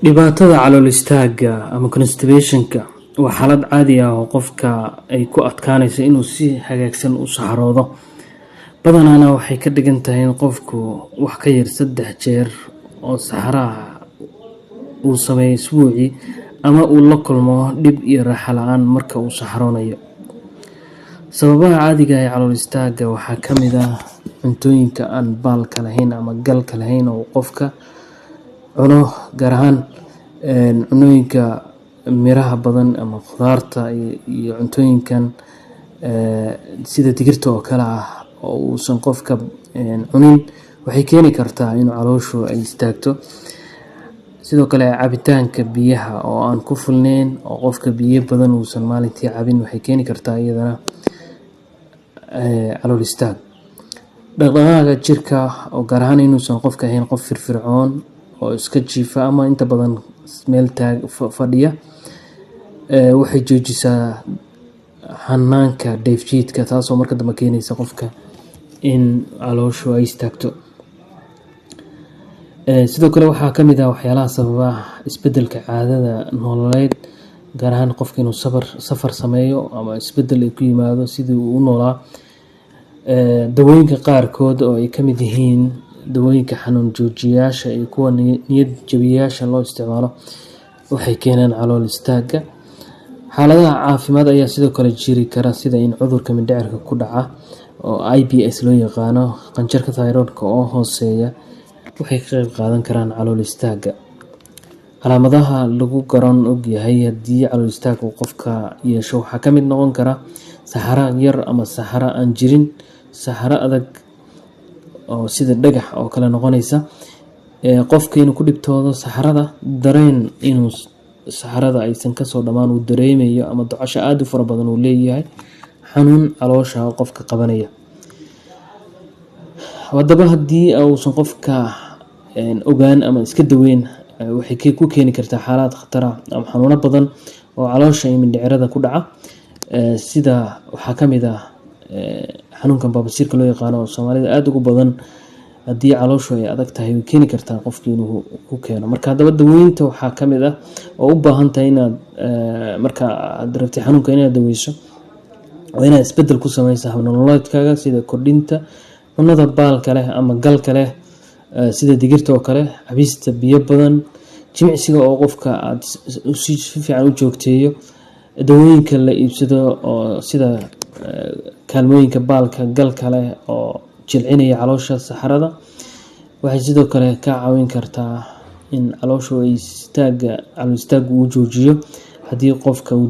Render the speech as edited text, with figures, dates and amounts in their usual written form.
dhibaatada calool istaaga ama constipationka waa xaalad caadi ah oo qofka ay ku adkaanayso inuu si hagaagsan u saxaroodo. Badanaana waxay ka dhigan tahay in qofku wax ka yar 3 jeer oo saxaraha uu sameeyo isbuucii, ama uu la kulmo dhib iyo raaxo la'aan marka uu saxaroonayo. Sababaha caadiga ah ee calool istaaga waxaa ka mid ah cuntooyinka aan baalka lahayn ama galka lahayn oo qofka cuno, gaar ahaan cunooyinka miraha badan ama khudaarta iyo cuntooyinkan sida digirta oo kale ah oo uusan qofka cunin, waxay keeni kartaa in calooshu ay istaagto. Sidoo kale cabitaanka biyaha oo aan ku filnayn oo qofka biyo badan uusan maalintii cabin waxay keeni kartaa iyadana calool istaag. Dhaqdhaqaaqa jirka oo gaar ahaan inuusan qofka ahayn qof firfircoon oo iska jiifa ama inta badan meel fadhiya, waxay joojisaa hanaanka dheefshiidka, taasoo marka dambe keenaysa qofka in calooshu ay istaagto. Sidoo kale waxaa ka mid ah waxyaalaha sababa isbeddelka caadada nololeed, gaar ahaan qofka inuu safar sameeyo ama isbeddel ay ku yimaado sidii uu u noolaa. Dawooyinka qaarkood oo ay ka mid yihiin dawooyinka xanuun joojiyeyaasha iyo kuwa niyad jabiyeyaasha loo isticmaalo waxay keenaan calool istaaga. Xaaladaha caafimaad ayaa sidoo kale jiri kara, sida in cudurka mindhicirka ku dhaca oo IBS loo yaqaano, qanjirka thyroid-ka oo hooseeya waxay ka qayb qaadan karaan calool istaaga. Calaamadaha lagu garan og yahay haddii calool istaag uu qofka yeesho waxaa ka mid noqon kara saxaro yar ama saxaro aan jirin, saxaro adag oo sida dhagax oo kale noqonaysa, qofka inuu ku dhibtoodo saxarada, dareen inuu saxarada aysan kasoo dhammaan uu dareemayo, ama docosho aad u fara badan uu leeyahay, xanuun caloosha oo qofka qabanaya. Haddaba haddii uusan qofka ogaan ama iska daweyn, waxay ku keeni kartaa xaalad khatar ah ama xanuuno badan oo caloosha iyo mindhicirada ku dhaca. Sida waxaa ka mid ah xanuunkan baabasiirka loo yaqaano oo Soomaalida aad ugu badan. Haddii calooshu ay adag tahay way keeni kartaa qofka inuu ku keeno. Marka haddaba daweynta waxaa ka mid ah oo u baahan tahay inaad marka aad rabtid xanuunka inaad daweyso, waa inaad isbeddel ku sameysaa hab nololeedkaaga, sida kordhinta cunada baalka leh ama galka leh, sida digirta oo kale, cabista biyo badan, jimicsiga oo qofka aad si fiican u joogteeyo, dawooyinka la iibsado oo sida kaalmooyinka baalka galka leh oo jilcinaya caloosha saxarada, waxay sidoo kale ka caawin kartaa in calool istaagu uu joojiyo haddii qofka uu